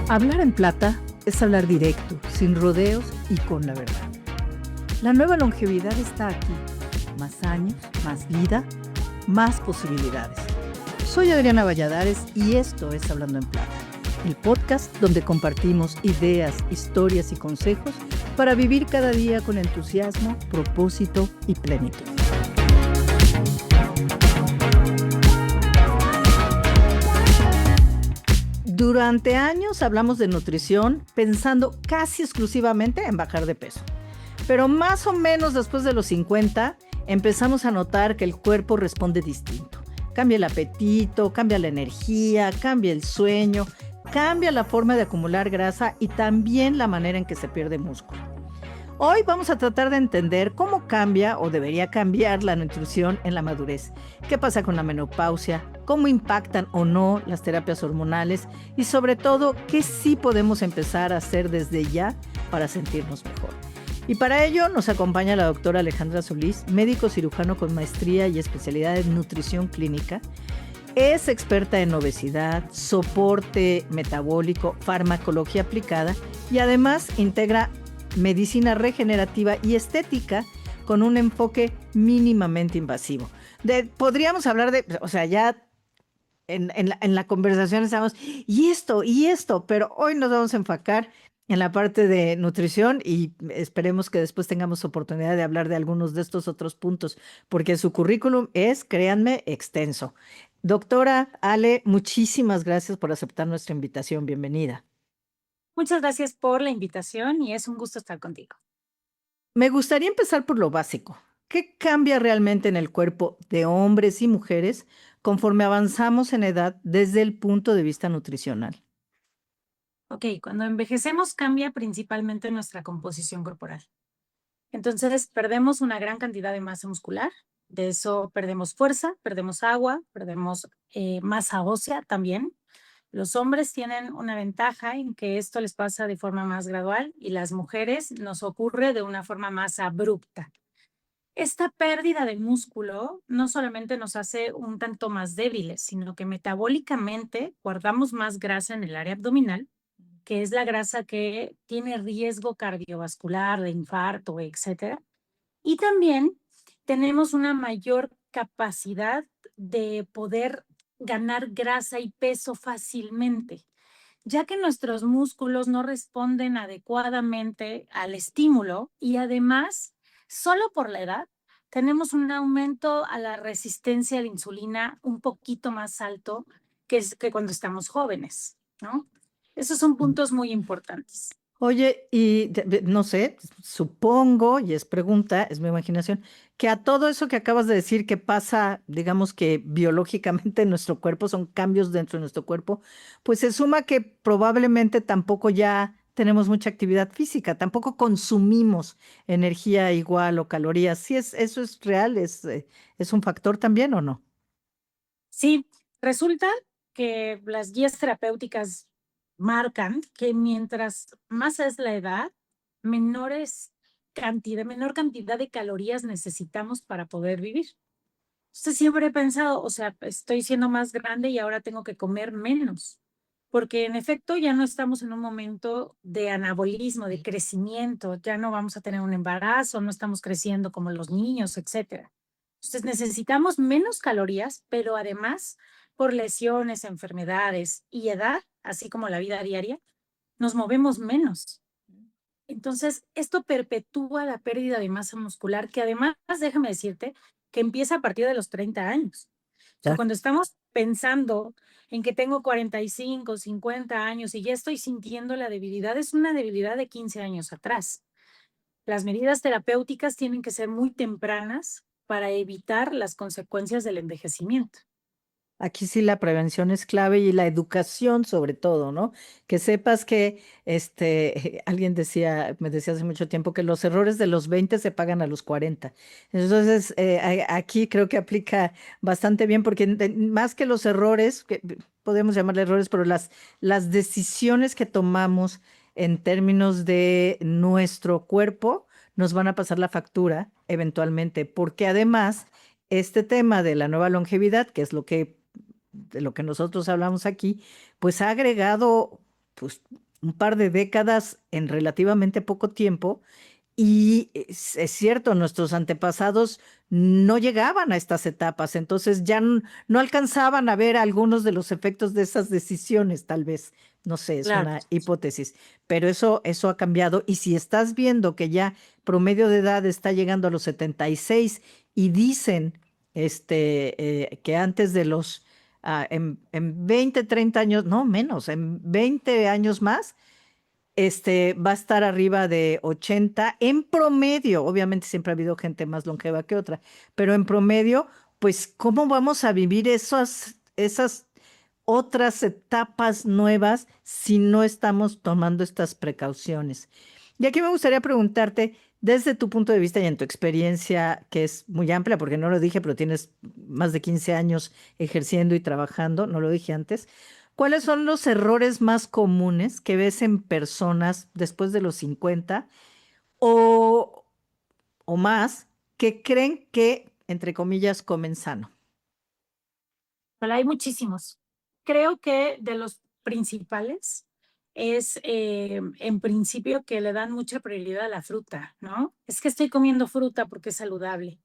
Hablar en plata es hablar directo, sin rodeos y con la verdad. La nueva longevidad está aquí. Más años, más vida, más posibilidades. Soy Adriana Valladares y esto es Hablando en Plata, el podcast donde compartimos ideas, historias y consejos para vivir cada día con entusiasmo, propósito y plenitud. Durante años hablamos de nutrición pensando casi exclusivamente en bajar de peso. Pero más o menos después de los 50 empezamos a notar que el cuerpo responde distinto. Cambia el apetito, cambia la energía, cambia el sueño, cambia la forma de acumular grasa y también la manera en que se pierde músculo. Hoy vamos a tratar de entender cómo cambia o debería cambiar la nutrición en la madurez, qué pasa con la menopausia, cómo impactan o no las terapias hormonales y sobre todo qué sí podemos empezar a hacer desde ya para sentirnos mejor. Y para ello nos acompaña la doctora Alejandra Solís, médico cirujano con maestría y especialidad en nutrición clínica. Es experta en obesidad, soporte metabólico, farmacología aplicada y además integra medicina regenerativa y estética con un enfoque mínimamente invasivo. Podríamos hablar de, ya en la conversación estamos, y esto, pero hoy nos vamos a enfocar en la parte de nutrición y esperemos que después tengamos oportunidad de hablar de algunos de estos otros puntos, porque su currículum es, créanme, extenso. Doctora Ale, muchísimas gracias por aceptar nuestra invitación. Bienvenida. Muchas gracias por la invitación y es un gusto estar contigo. Me gustaría empezar por lo básico. ¿Qué cambia realmente en el cuerpo de hombres y mujeres conforme avanzamos en edad desde el punto de vista nutricional? Ok, cuando envejecemos cambia principalmente nuestra composición corporal. Entonces perdemos una gran cantidad de masa muscular, de eso perdemos fuerza, perdemos agua, perdemos masa ósea también. Los hombres tienen una ventaja en que esto les pasa de forma más gradual y las mujeres nos ocurre de una forma más abrupta. Esta pérdida de músculo no solamente nos hace un tanto más débiles, sino que metabólicamente guardamos más grasa en el área abdominal, que es la grasa que tiene riesgo cardiovascular, de infarto, etcétera. Y también tenemos una mayor capacidad de poder ganar grasa y peso fácilmente, ya que nuestros músculos no responden adecuadamente al estímulo y además, solo por la edad, tenemos un aumento a la resistencia a la insulina un poquito más alto que cuando estamos jóvenes, ¿no? Esos son puntos muy importantes. Oye, y no sé, supongo, y es pregunta, es mi imaginación, que a todo eso que acabas de decir que pasa, digamos que biológicamente en nuestro cuerpo, son cambios dentro de nuestro cuerpo, pues se suma que probablemente tampoco ya tenemos mucha actividad física, tampoco consumimos energía igual o calorías. ¿Sí eso es real? ¿Es un factor también o no? Sí, resulta que las guías terapéuticas marcan que mientras más es la edad, menor cantidad de calorías necesitamos para poder vivir. Entonces siempre he pensado, o sea, estoy siendo más grande y ahora tengo que comer menos, porque en efecto ya no estamos en un momento de anabolismo, de crecimiento, ya no vamos a tener un embarazo, no estamos creciendo como los niños, etcétera. Entonces necesitamos menos calorías, pero además por lesiones, enfermedades y edad, así como la vida diaria, nos movemos menos. Entonces, esto perpetúa la pérdida de masa muscular, que además, déjame decirte, que empieza a partir de los 30 años. O sea, cuando estamos pensando en que tengo 45, 50 años y ya estoy sintiendo la debilidad, es una debilidad de 15 años atrás. Las medidas terapéuticas tienen que ser muy tempranas para evitar las consecuencias del envejecimiento. Aquí sí la prevención es clave y la educación sobre todo, ¿no? Que sepas que alguien me decía hace mucho tiempo que los errores de los 20 se pagan a los 40. Entonces, aquí creo que aplica bastante bien porque más que los errores, que podemos llamarle errores, pero las decisiones que tomamos en términos de nuestro cuerpo nos van a pasar la factura eventualmente, porque además este tema de la nueva longevidad, que es de lo que nosotros hablamos aquí, pues ha agregado pues, un par de décadas en relativamente poco tiempo. Y es cierto, nuestros antepasados no llegaban a estas etapas, entonces ya no alcanzaban a ver algunos de los efectos de esas decisiones, tal vez. No sé, es Claro. una hipótesis, pero eso ha cambiado. Y si estás viendo que ya promedio de edad está llegando a los 76 y dicen que antes de los, en 20 30 años, no menos, en 20 años más, va a estar arriba de 80 en promedio. Obviamente siempre ha habido gente más longeva que otra, pero en promedio, pues, ¿cómo vamos a vivir esas otras etapas nuevas si no estamos tomando estas precauciones? Y aquí me gustaría preguntarte, desde tu punto de vista y en tu experiencia, que es muy amplia, porque no lo dije, pero tienes más de 15 años ejerciendo y trabajando, no lo dije antes. ¿Cuáles son los errores más comunes que ves en personas después de los 50 o, o más que creen que, entre comillas, comen sano? Pero hay muchísimos. Creo que de los principales es, en principio, que le dan mucha prioridad a la fruta, ¿no? Es que estoy comiendo fruta porque es saludable.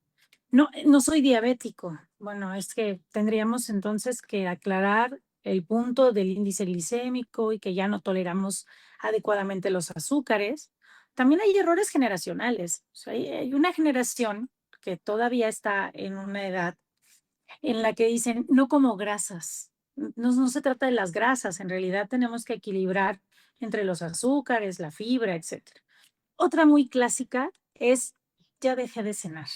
No, no soy diabético. Bueno, es que tendríamos entonces que aclarar el punto del índice glicémico y que ya no toleramos adecuadamente los azúcares. También hay errores generacionales. O sea, hay una generación que todavía está en una edad en la que dicen no como grasas. No se trata de las grasas, en realidad tenemos que equilibrar entre los azúcares, la fibra, etcétera. Otra muy clásica es ya dejé de cenar.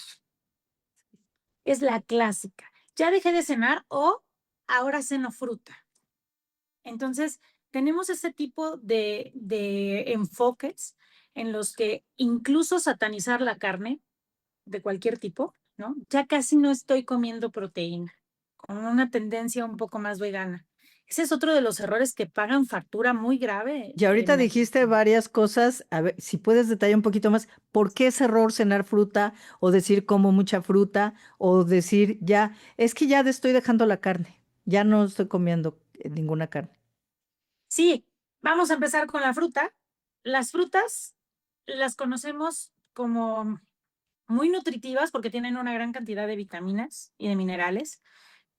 Es la clásica. Ya dejé de cenar o ahora ceno fruta. Entonces, tenemos ese tipo de enfoques en los que incluso satanizar la carne de cualquier tipo, ¿no? Ya casi no estoy comiendo proteína, con una tendencia un poco más vegana. Ese es otro de los errores que pagan factura muy grave Y ahorita en el... dijiste varias cosas, a ver, si puedes detallar un poquito más, ¿por qué es error cenar fruta o decir como mucha fruta o decir ya, es que ya estoy dejando la carne, ya no estoy comiendo ninguna carne? Sí, vamos a empezar con la fruta. Las frutas las conocemos como muy nutritivas porque tienen una gran cantidad de vitaminas y de minerales,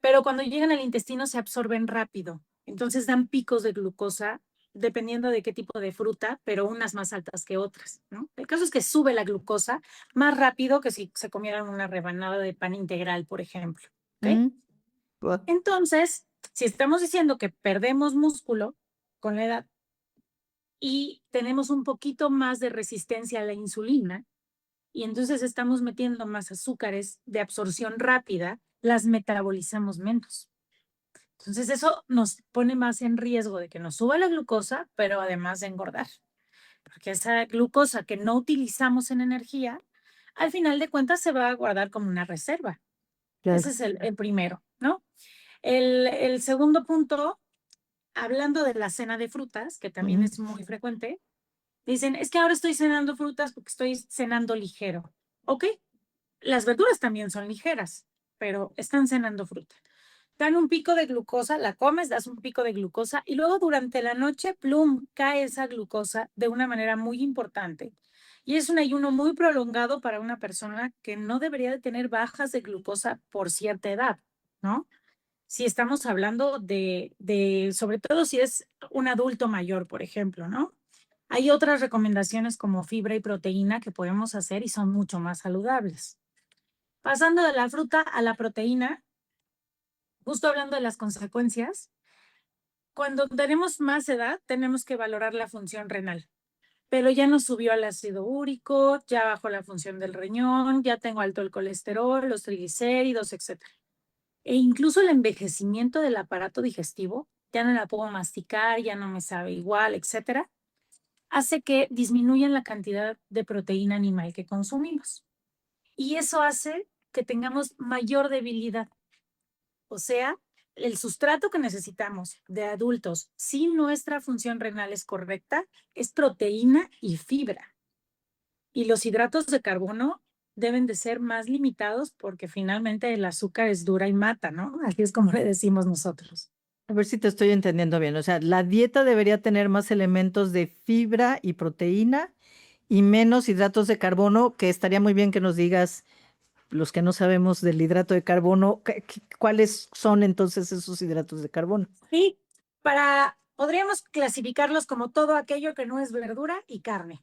pero cuando llegan al intestino se absorben rápido. Entonces dan picos de glucosa dependiendo de qué tipo de fruta, pero unas más altas que otras, ¿no? El caso es que sube la glucosa más rápido que si se comieran una rebanada de pan integral, por ejemplo. ¿Ok? Mm, bu- Entonces, si estamos diciendo que perdemos músculo con la edad y tenemos un poquito más de resistencia a la insulina, y entonces estamos metiendo más azúcares de absorción rápida, las metabolizamos menos. Entonces eso nos pone más en riesgo de que nos suba la glucosa, pero además de engordar, porque esa glucosa que no utilizamos en energía, al final de cuentas se va a guardar como una reserva. Ese claro. es el primero, ¿no? El segundo punto, hablando de la cena de frutas, que también Ujú. es muy frecuente, dicen, es que ahora estoy cenando frutas porque estoy cenando ligero. Ok, las verduras también son ligeras, pero están cenando fruta. Dan un pico de glucosa, la comes, das un pico de glucosa y luego durante la noche, plum, cae esa glucosa de una manera muy importante. Y es un ayuno muy prolongado para una persona que no debería de tener bajas de glucosa por cierta edad, ¿no? Si estamos hablando sobre todo si es un adulto mayor, por ejemplo, ¿no? Hay otras recomendaciones como fibra y proteína que podemos hacer y son mucho más saludables. Pasando de la fruta a la proteína, justo hablando de las consecuencias, cuando tenemos más edad tenemos que valorar la función renal, pero ya nos subió el ácido úrico, ya bajó la función del riñón, ya tengo alto el colesterol, los triglicéridos, etcétera. E incluso el envejecimiento del aparato digestivo, ya no la puedo masticar, ya no me sabe igual, etcétera, hace que disminuya la cantidad de proteína animal que consumimos. Y eso hace que tengamos mayor debilidad. O sea, el sustrato que necesitamos de adultos, si nuestra función renal es correcta, es proteína y fibra. Y los hidratos de carbono deben de ser más limitados porque finalmente el azúcar es dura y mata, ¿no? Así es como le decimos nosotros. A ver si te estoy entendiendo bien. O sea, la dieta debería tener más elementos de fibra y proteína y menos hidratos de carbono, que estaría muy bien que nos digas, los que no sabemos del hidrato de carbono, ¿cuáles son entonces esos hidratos de carbono? Sí, podríamos clasificarlos como todo aquello que no es verdura y carne,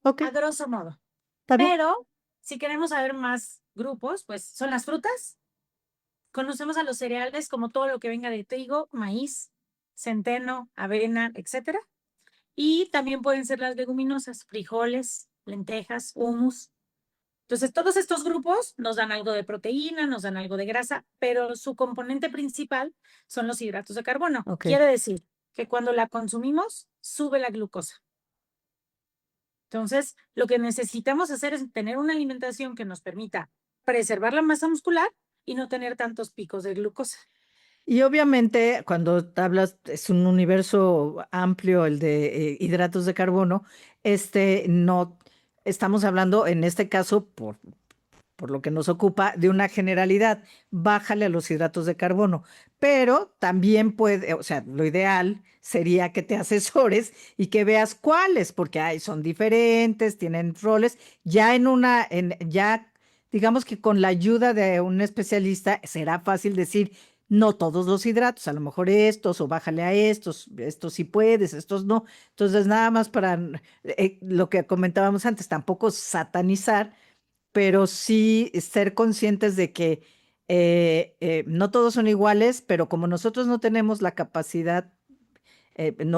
Ok, a grosso modo. está bien. Pero si queremos saber más grupos, pues son las frutas. Conocemos a los cereales como todo lo que venga de trigo, maíz, centeno, avena, etcétera. Y también pueden ser las leguminosas, frijoles, lentejas, humus. Entonces, todos estos grupos nos dan algo de proteína, nos dan algo de grasa, pero su componente principal son los hidratos de carbono. Ok. Quiere decir que cuando la consumimos, sube la glucosa. Entonces, lo que necesitamos hacer es tener una alimentación que nos permita preservar la masa muscular y no tener tantos picos de glucosa. Y obviamente, cuando hablas, es un universo amplio el de hidratos de carbono, no estamos hablando en este caso, por lo que nos ocupa, de una generalidad. Bájale a los hidratos de carbono, pero también puede, o sea, lo ideal sería que te asesores y que veas cuáles, porque son diferentes, tienen roles. Ya digamos que con la ayuda de un especialista será fácil decir, no todos los hidratos, a lo mejor estos, o bájale a estos sí puedes, estos no. Entonces, nada más para lo que comentábamos antes, tampoco satanizar, pero sí ser conscientes de que no todos son iguales, pero como nosotros no tenemos la capacidad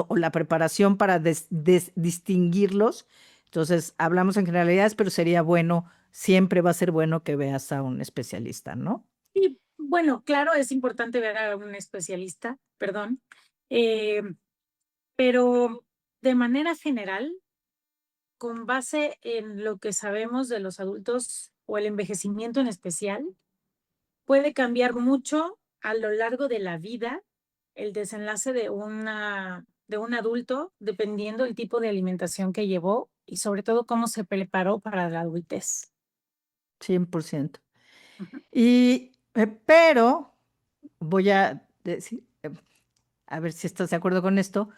o la preparación para distinguirlos, entonces hablamos en generalidades, pero sería bueno, siempre va a ser bueno que veas a un especialista, ¿no? Y bueno, claro, es importante ver a un especialista, perdón, eh, pero de manera general, con base en lo que sabemos de los adultos o el envejecimiento en especial, puede cambiar mucho a lo largo de la vida el desenlace de un adulto, dependiendo el tipo de alimentación que llevó y sobre todo cómo se preparó para la adultez. 100%. Ujú. Pero voy a decir, a ver si estás de acuerdo con esto.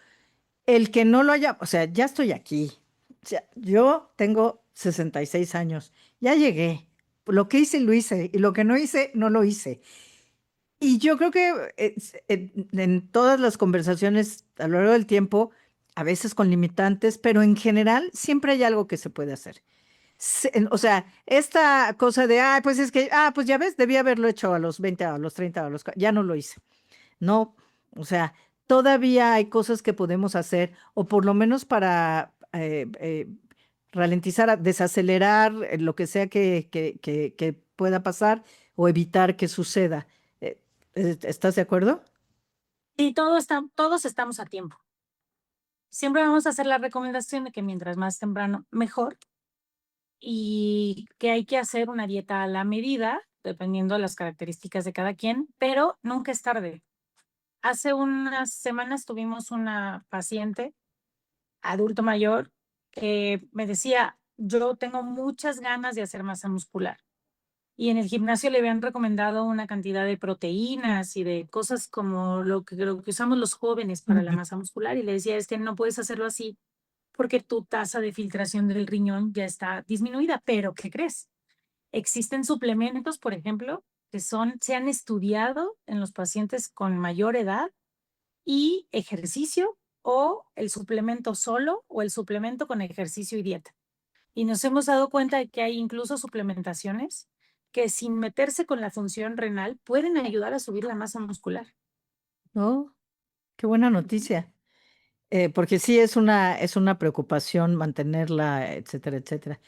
El que no lo haya, o sea, ya estoy aquí. O sea, yo tengo 66 años, ya llegué. Lo que hice, lo hice, y lo que no hice, no lo hice. Y yo creo que en todas las conversaciones a lo largo del tiempo, a veces con limitantes, pero en general siempre hay algo que se puede hacer. O sea, esta cosa de, pues es que, pues ya ves, debía haberlo hecho a los 20, a los 30, ya no lo hice. No, o sea, todavía hay cosas que podemos hacer, o por lo menos para ralentizar, desacelerar lo que sea que pueda pasar o evitar que suceda. Eh, ¿Estás de acuerdo? Y todos estamos a tiempo. Siempre vamos a hacer la recomendación de que mientras más temprano, mejor, y que hay que hacer una dieta a la medida, dependiendo de las características de cada quien, pero nunca es tarde. Hace unas semanas tuvimos una paciente adulto mayor que me decía, yo tengo muchas ganas de hacer masa muscular. Y en el gimnasio le habían recomendado una cantidad de proteínas y de cosas como lo que usamos los jóvenes para la Ujú. masa muscular. Y le decía, es que no puedes hacerlo así porque tu tasa de filtración del riñón ya está disminuida. Pero, ¿qué crees? Existen suplementos, por ejemplo, se han estudiado en los pacientes con mayor edad y ejercicio o el suplemento solo o el suplemento con ejercicio y dieta. Y nos hemos dado cuenta de que hay incluso suplementaciones que sin meterse con la función renal pueden ayudar a subir la masa muscular. Oh, qué buena noticia. Porque sí es una preocupación mantenerla, etcétera, etcétera.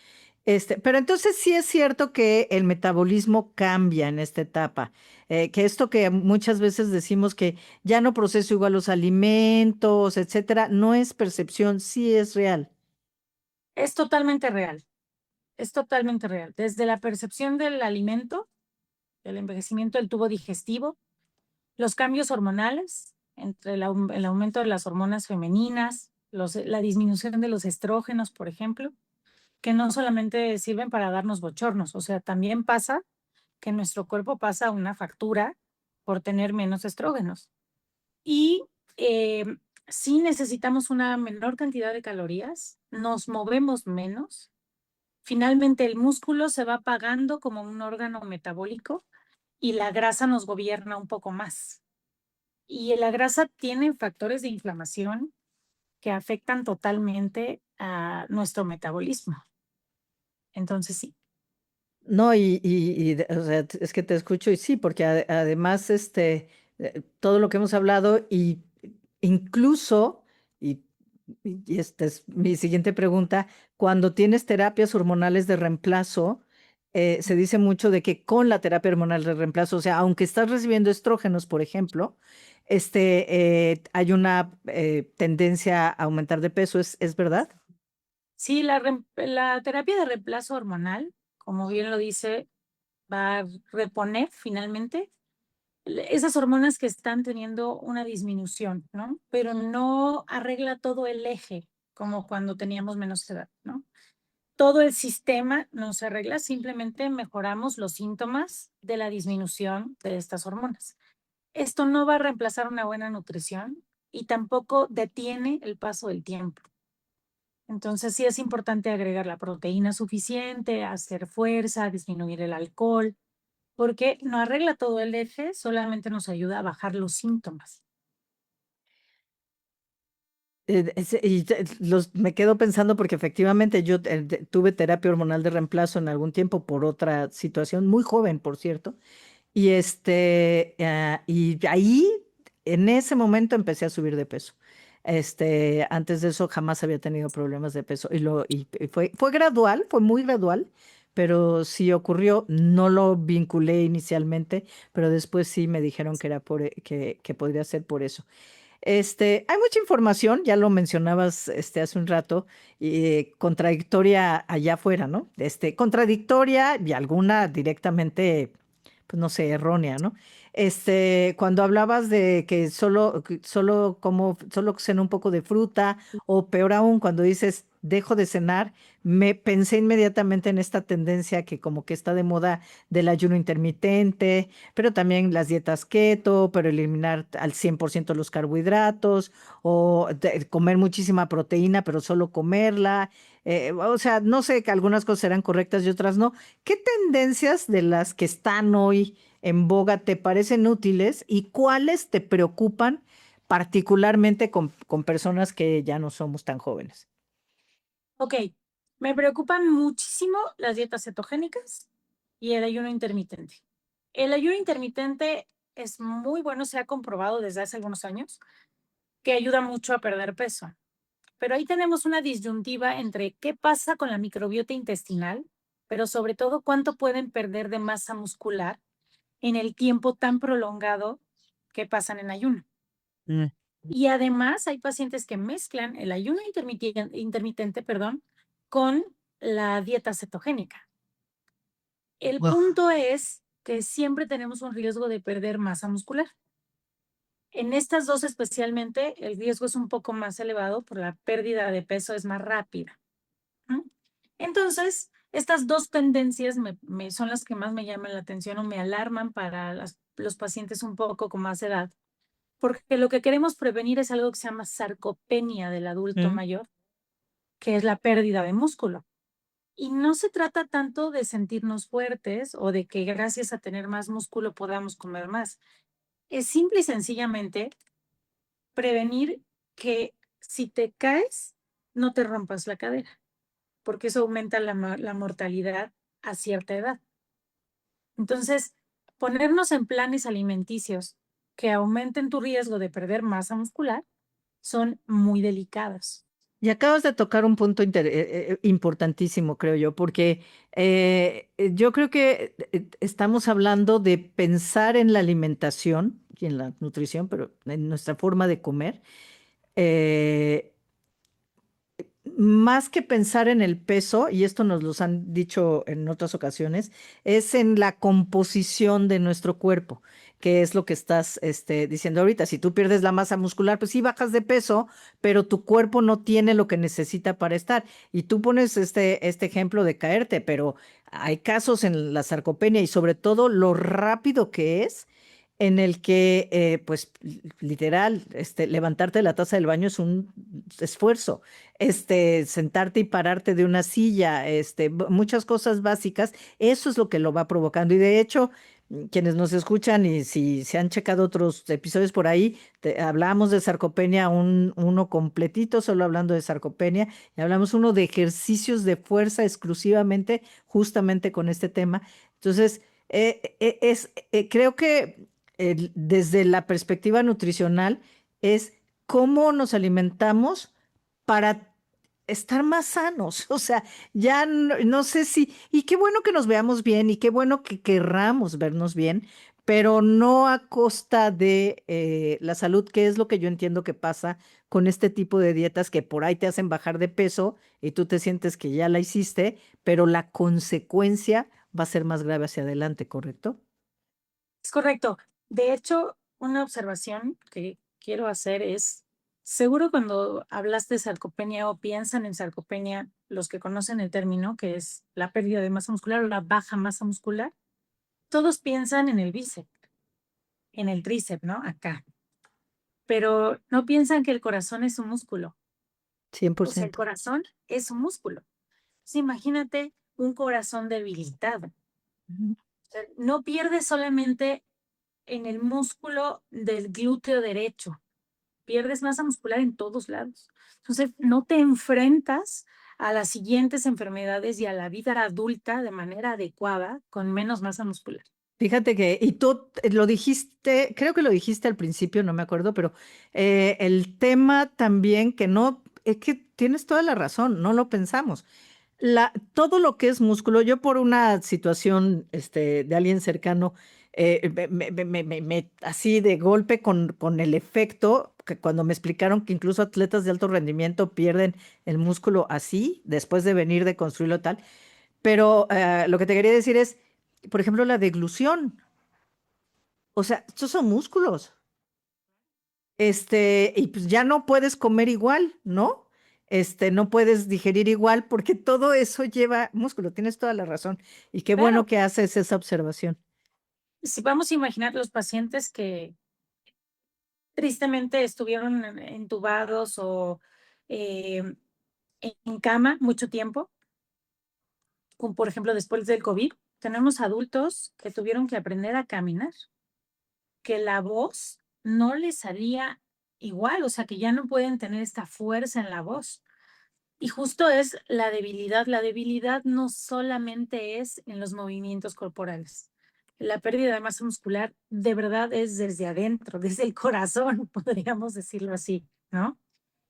Pero entonces sí es cierto que el metabolismo cambia en esta etapa, que esto que muchas veces decimos que ya no proceso igual los alimentos, etcétera, no es percepción, sí es real. Es totalmente real, es totalmente real. Desde la percepción del alimento, el envejecimiento del tubo digestivo, los cambios hormonales, entre el aumento de las hormonas femeninas, la disminución de los estrógenos, por ejemplo, que no solamente sirven para darnos bochornos, o sea, también pasa que nuestro cuerpo pasa una factura por tener menos estrógenos. Y eh, sí necesitamos una menor cantidad de calorías, nos movemos menos. Finalmente el músculo se va apagando como un órgano metabólico y la grasa nos gobierna un poco más. Y la grasa tiene factores de inflamación que afectan totalmente a nuestro metabolismo. Entonces sí. No, o sea, es que te escucho y sí, porque además, todo lo que hemos hablado y incluso, y, y esta es mi siguiente pregunta, cuando tienes terapias hormonales de reemplazo, se dice mucho de que con la terapia hormonal de reemplazo, o sea, aunque estás recibiendo estrógenos, por ejemplo, hay una tendencia a aumentar de peso, ¿es verdad? Sí, la terapia de reemplazo hormonal, como bien lo dice, va a reponer finalmente esas hormonas que están teniendo una disminución, ¿no? Pero no arregla todo el eje como cuando teníamos menos edad, ¿no? Todo el sistema no se arregla, simplemente mejoramos los síntomas de la disminución de estas hormonas. Esto no va a reemplazar una buena nutrición y tampoco detiene el paso del tiempo. Entonces sí es importante agregar la proteína suficiente, hacer fuerza, disminuir el alcohol, porque no arregla todo el eje, solamente nos ayuda a bajar los síntomas. Me quedo pensando porque efectivamente yo tuve terapia hormonal de reemplazo en algún tiempo por otra situación, muy joven, por cierto, y ahí, en ese momento empecé a subir de peso. Antes de eso jamás había tenido problemas de peso y fue gradual, fue muy gradual, pero sí ocurrió. No lo vinculé inicialmente, pero después sí me dijeron que era que podría ser por eso. Hay mucha información, ya lo mencionabas hace un rato, y contradictoria allá afuera, ¿no? Contradictoria y alguna directamente, pues no sé, errónea, ¿no? Cuando hablabas de solo ceno un poco de fruta, o peor aún, cuando dices dejo de cenar, me pensé inmediatamente en esta tendencia que como que está de moda del ayuno intermitente, pero también las dietas keto, pero eliminar al 100% los carbohidratos, o comer muchísima proteína, pero solo comerla. O sea, no sé, que algunas cosas serán correctas y otras no. ¿Qué tendencias de las que están hoy en boga te parecen útiles y cuáles te preocupan particularmente con personas que ya no somos tan jóvenes? Ok, me preocupan muchísimo las dietas cetogénicas y el ayuno intermitente. El ayuno intermitente es muy bueno, se ha comprobado desde hace algunos años que ayuda mucho a perder peso. Pero ahí tenemos una disyuntiva entre qué pasa con la microbiota intestinal, pero sobre todo cuánto pueden perder de masa muscular en el tiempo tan prolongado que pasan en ayuno. Mm. Y además hay pacientes que mezclan el ayuno intermitente, perdón, con la dieta cetogénica. El punto es que siempre tenemos un riesgo de perder masa muscular. En estas dos especialmente, el riesgo es un poco más elevado, por la pérdida de peso es más rápida. ¿No? Entonces, estas dos tendencias son las que más me llaman la atención o me alarman para los pacientes un poco con más edad, porque lo que queremos prevenir es algo que se llama sarcopenia del adulto Mm. mayor, que es la pérdida de músculo. Y no se trata tanto de sentirnos fuertes o de que gracias a tener más músculo podamos comer más. Es simple y sencillamente prevenir que si te caes, no te rompas la cadera, porque eso aumenta la mortalidad a cierta edad. Entonces, ponernos en planes alimenticios que aumenten tu riesgo de perder masa muscular son muy delicados. Y acabas de tocar un punto importantísimo, creo yo, porque yo creo que estamos hablando de pensar en la alimentación y en la nutrición, pero en nuestra forma de comer, eh, más que pensar en el peso, y esto nos los han dicho en otras ocasiones, es en la composición de nuestro cuerpo, que es lo que estás diciendo ahorita. Si tú pierdes la masa muscular, pues sí bajas de peso, pero tu cuerpo no tiene lo que necesita para estar. Y tú pones este ejemplo de caerte, pero hay casos en la sarcopenia y sobre todo lo rápido que es. en el que, pues, literal, levantarte de la taza del baño es un esfuerzo, sentarte y pararte de una silla, muchas cosas básicas, eso es lo que lo va provocando. Y de hecho, quienes nos escuchan y si se han checado otros episodios por ahí, hablamos de sarcopenia, uno completito, solo hablando de sarcopenia, y hablamos uno de ejercicios de fuerza exclusivamente, justamente con este tema. Entonces, creo que desde la perspectiva nutricional es cómo nos alimentamos para estar más sanos. O sea, ya no sé si, y qué bueno que nos veamos bien y qué bueno que querramos vernos bien, pero no a costa de la salud, que es lo que yo entiendo que pasa con este tipo de dietas que por ahí te hacen bajar de peso y tú te sientes que ya la hiciste, pero la consecuencia va a ser más grave hacia adelante, ¿correcto? Es correcto. De hecho, una observación que quiero hacer es, seguro cuando hablaste de sarcopenia o piensan en sarcopenia, los que conocen el término, que es la pérdida de masa muscular o la baja masa muscular, todos piensan en el bíceps, en el tríceps, ¿no? Acá. Pero no piensan que el corazón es un músculo. cien por O sea, el ciento. corazón es un músculo. Entonces, imagínate un corazón debilitado. Ujú. O sea, no pierdes solamente en el músculo del glúteo derecho, pierdes masa muscular en todos lados. Entonces, no te enfrentas a las siguientes enfermedades y a la vida adulta de manera adecuada con menos masa muscular. Fíjate que, y tú lo dijiste, creo que lo dijiste al principio, no me acuerdo, pero el tema también que no, es que tienes toda la razón, no lo pensamos. Todo lo que es músculo, yo por una situación de alguien cercano, así de golpe con el efecto, que cuando me explicaron que incluso atletas de alto rendimiento pierden el músculo así, después de venir de construirlo tal, pero lo que te quería decir es, por ejemplo, la deglución. O sea, estos son músculos. Y pues ya no puedes comer igual, ¿no? No puedes digerir igual porque todo eso lleva músculo. Tienes toda la razón. Y qué bueno Claro, que haces esa observación. si vamos a imaginar los pacientes que tristemente estuvieron entubados o eh, en cama mucho tiempo, como por ejemplo después del COVID, tenemos adultos que tuvieron que aprender a caminar, que la voz no les salía igual, o sea, que ya no pueden tener esta fuerza en la voz. Y justo es la debilidad. La debilidad no solamente es en los movimientos corporales. La pérdida de masa muscular de verdad es desde adentro, desde el corazón, podríamos decirlo así, ¿no?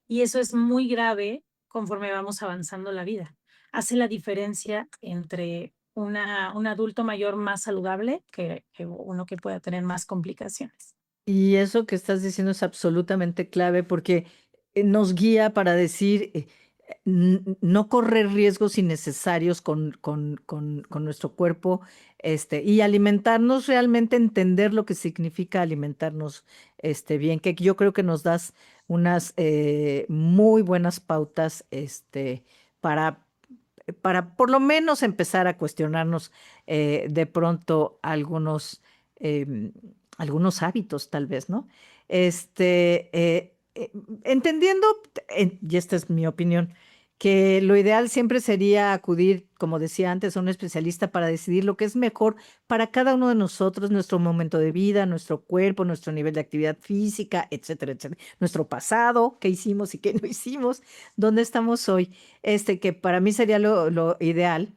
Y eso es muy grave conforme vamos avanzando la vida. Hace la diferencia entre un adulto mayor más saludable que uno que pueda tener más complicaciones. Y eso que estás diciendo es absolutamente clave porque nos guía para decir, no correr riesgos innecesarios con nuestro cuerpo, y alimentarnos realmente, entender lo que significa alimentarnos, bien, que yo creo que nos das unas muy buenas pautas, para, para por lo menos empezar a cuestionarnos de pronto em, algunos hábitos, tal vez, ¿no? Entendiendo, y esta es mi opinión, que lo ideal siempre sería acudir, como decía antes, a un especialista para decidir lo que es mejor para cada uno de nosotros, nuestro momento de vida, nuestro cuerpo, nuestro nivel de actividad física, etcétera, etcétera. Nuestro pasado, qué hicimos y qué no hicimos, dónde estamos hoy, que para mí sería lo ideal.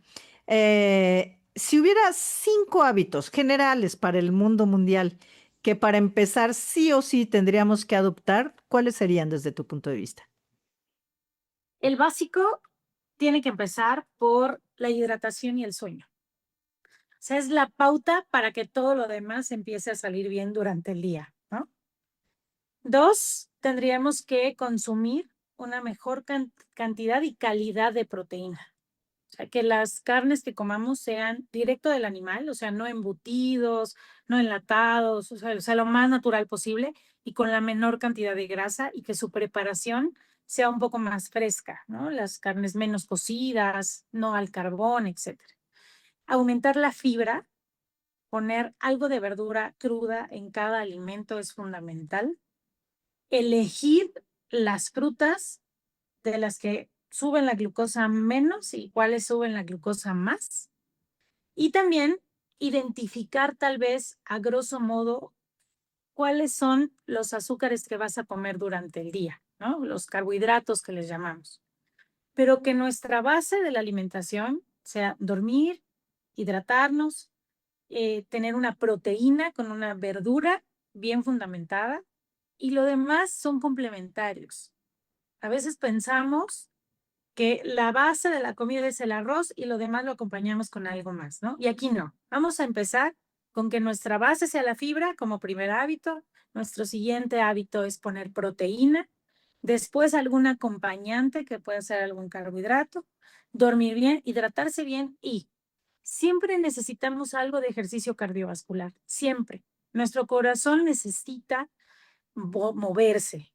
Si hubiera 5 hábitos generales para el mundo mundial que para empezar sí o sí tendríamos que adoptar, ¿cuáles serían desde tu punto de vista? El básico tiene que empezar por la hidratación y el sueño. O sea, es la pauta para que todo lo demás empiece a salir bien durante el día, ¿no? Dos, tendríamos que consumir una mejor cantidad y calidad de proteína. O sea, que las carnes que comamos sean directo del animal, o sea, no embutidos, no enlatados, o sea, lo más natural posible y con la menor cantidad de grasa y que su preparación sea un poco más fresca, ¿no? Las carnes menos cocidas, no al carbón, etcétera. Aumentar la fibra, poner algo de verdura cruda en cada alimento es fundamental. Elegir las frutas de las que suben la glucosa menos y cuáles suben la glucosa más. Y también identificar tal vez a grosso modo cuáles son los azúcares que vas a comer durante el día, ¿no? Los carbohidratos que les llamamos. Pero que nuestra base de la alimentación sea dormir, hidratarnos, tener una proteína con una verdura bien fundamentada y lo demás son complementarios. A veces pensamos que la base de la comida es el arroz y lo demás lo acompañamos con algo más, ¿no? Y aquí no. Vamos a empezar con que nuestra base sea la fibra como primer hábito. Nuestro siguiente hábito es poner proteína, después algún acompañante que puede ser algún carbohidrato, dormir bien, hidratarse bien y siempre necesitamos algo de ejercicio cardiovascular, siempre. Nuestro corazón necesita moverse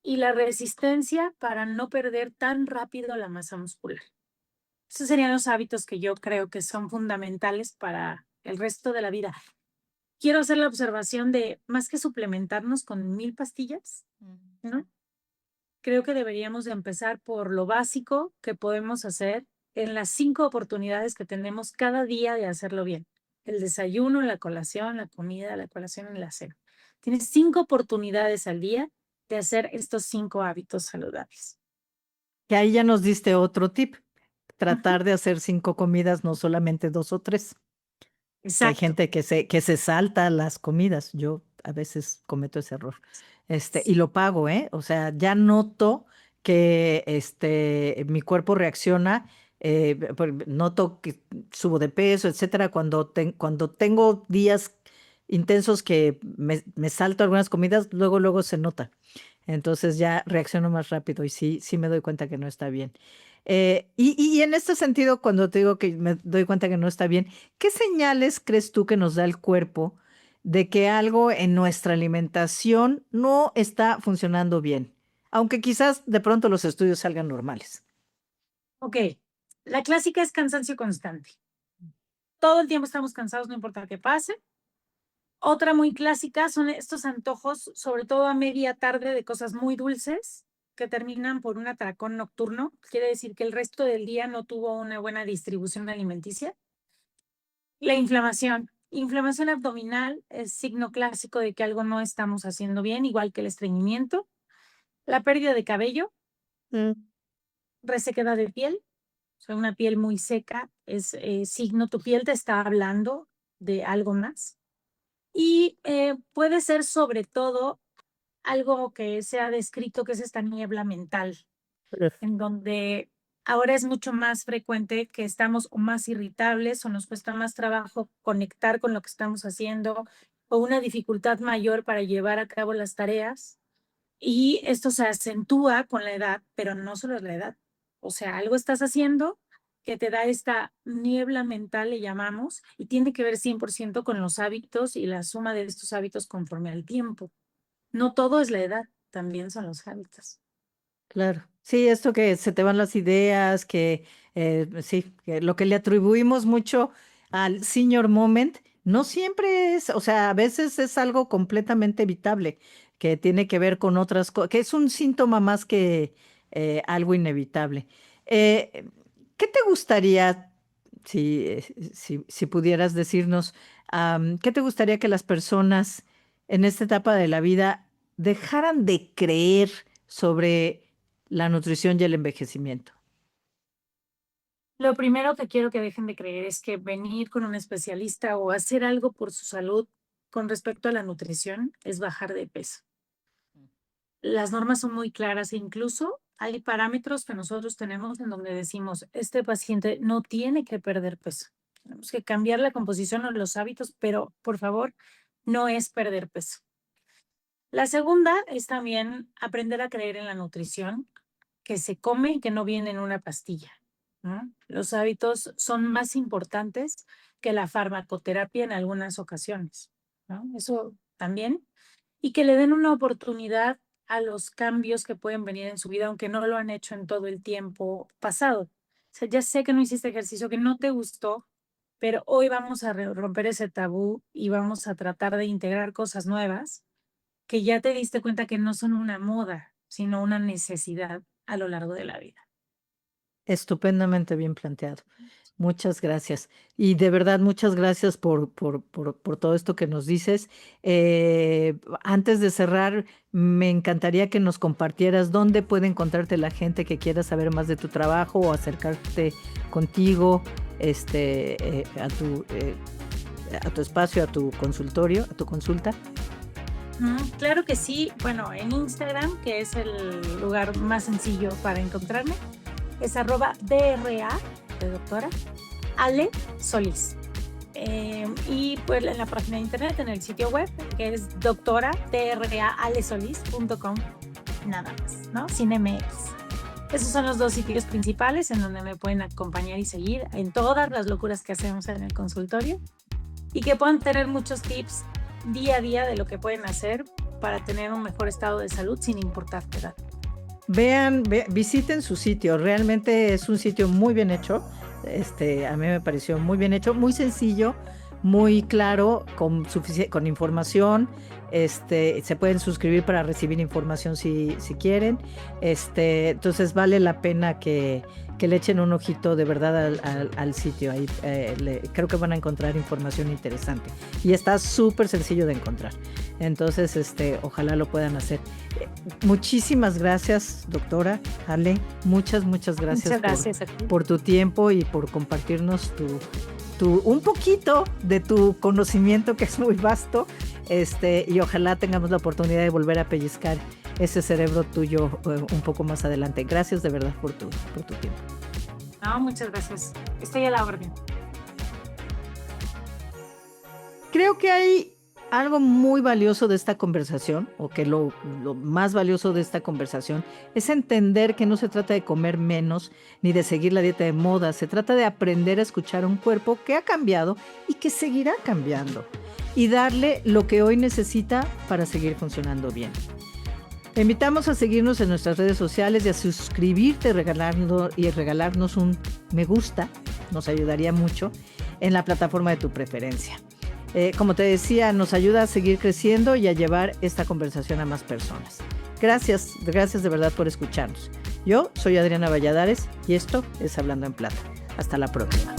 y la resistencia para no perder tan rápido la masa muscular. Esos serían los hábitos que yo creo que son fundamentales para el resto de la vida. Quiero hacer la observación de, más que suplementarnos con 1000 pastillas, ¿no? Creo que deberíamos de empezar por lo básico que podemos hacer en las 5 oportunidades que tenemos cada día de hacerlo bien. El desayuno, la colación, la comida, la colación y la cena. Tienes 5 oportunidades al día de hacer estos 5 hábitos saludables. Que ahí ya nos diste otro tip, Ujú. tratar de hacer 5 comidas, no solamente 2 o 3. Que hay Exacto. gente que se salta las comidas. Yo a veces cometo ese error. Y lo pago, ¿eh? O sea, ya noto que mi cuerpo reacciona, noto que subo de peso, etcétera, cuando tengo días intensos que me salto algunas comidas, luego se nota. Entonces ya reacciono más rápido y sí me doy cuenta que no está bien. Y en este sentido, cuando te digo que me doy cuenta que no está bien, ¿qué señales crees tú que nos da el cuerpo de que algo en nuestra alimentación no está funcionando bien? Aunque quizás de pronto los estudios salgan normales. Ok. La clásica es cansancio constante. Todo el tiempo estamos cansados, no importa qué pase. Otra muy clásica son estos antojos, sobre todo a media tarde, de cosas muy dulces que terminan por un atracón nocturno. Quiere decir que el resto del día no tuvo una buena distribución alimenticia. La inflamación. Inflamación abdominal es signo clásico de que algo no estamos haciendo bien, igual que el estreñimiento. La pérdida de cabello, resequedad de piel, o sea, una piel muy seca es signo, tu piel te está hablando de algo más. Y puede ser sobre todo algo que se ha descrito que es esta niebla mental, en donde ahora es mucho más frecuente que estamos o más irritables o nos cuesta más trabajo conectar con lo que estamos haciendo o una dificultad mayor para llevar a cabo las tareas. Y esto se acentúa con la edad, pero no solo es la edad. O sea, algo estás haciendo que te da esta niebla mental, le llamamos, y tiene que ver 100% con los hábitos y la suma de estos hábitos conforme al tiempo. No todo es la edad, también son los hábitos. Claro. Sí, esto que se te van las ideas, sí, que lo que le atribuimos mucho al senior moment, no siempre es, o sea, a veces es algo completamente evitable, que tiene que ver con otras cosas, que es un síntoma más que algo inevitable. Eh, ¿Qué te gustaría, si pudieras decirnos, qué te gustaría que las personas en esta etapa de la vida dejaran de creer sobre la nutrición y el envejecimiento? Lo primero que quiero que dejen de creer es que venir con un especialista o hacer algo por su salud con respecto a la nutrición es bajar de peso. Las normas son muy claras e incluso hay parámetros que nosotros tenemos en donde decimos, este paciente no tiene que perder peso. Tenemos que cambiar la composición o los hábitos, pero por favor, no es perder peso. La segunda es también aprender a creer en la nutrición, que se come y que no viene en una pastilla, ¿no? Los hábitos son más importantes que la farmacoterapia en algunas ocasiones, ¿no? Eso también. Y que le den una oportunidad a los cambios que pueden venir en su vida, aunque no lo han hecho en todo el tiempo pasado. O sea, ya sé que no hiciste ejercicio, que no te gustó, pero hoy vamos a romper ese tabú y vamos a tratar de integrar cosas nuevas que ya te diste cuenta que no son una moda, sino una necesidad a lo largo de la vida. Estupendamente bien planteado. Muchas gracias. Y de verdad, muchas gracias por todo esto que nos dices. Antes de cerrar, me encantaría que nos compartieras dónde puede encontrarte la gente que quiera saber más de tu trabajo o acercarte contigo, a tu espacio, a tu consultorio, a tu consulta. Claro que sí. Bueno, en Instagram, que es el lugar más sencillo para encontrarme, es @DRA, de doctora, Ale Solís. Y pues en la página de internet, en el sitio web, que es doctora.dralesolis.com, nada más, ¿no? Sin MX. Esos son los 2 sitios principales en donde me pueden acompañar y seguir en todas las locuras que hacemos en el consultorio y que puedan tener muchos tips día a día de lo que pueden hacer para tener un mejor estado de salud sin importar tu edad. Visiten su sitio, realmente es un sitio muy bien hecho. A mí me pareció muy bien hecho, muy sencillo, muy claro, con información. Se pueden suscribir para recibir información si quieren. Entonces vale la pena que le echen un ojito de verdad al sitio. Ahí creo que van a encontrar información interesante y está súper sencillo de encontrar. Entonces, ojalá lo puedan hacer. Muchísimas gracias, doctora Ale. Muchas gracias por tu tiempo y por compartirnos un poquito de tu conocimiento, que es muy vasto, y ojalá tengamos la oportunidad de volver a pellizcar ese cerebro tuyo un poco más adelante. Gracias de verdad por tu tiempo. No, muchas gracias. Estoy a la orden. Creo que hay algo muy valioso de esta conversación, o que lo más valioso de esta conversación es entender que no se trata de comer menos ni de seguir la dieta de moda. Se trata de aprender a escuchar a un cuerpo que ha cambiado y que seguirá cambiando, y darle lo que hoy necesita para seguir funcionando bien. Te invitamos a seguirnos en nuestras redes sociales y a suscribirte y regalarnos un me gusta, nos ayudaría mucho, en la plataforma de tu preferencia. Como te decía, nos ayuda a seguir creciendo y a llevar esta conversación a más personas. Gracias de verdad por escucharnos. Yo soy Adriana Valladares y esto es Hablando en Plata. Hasta la próxima.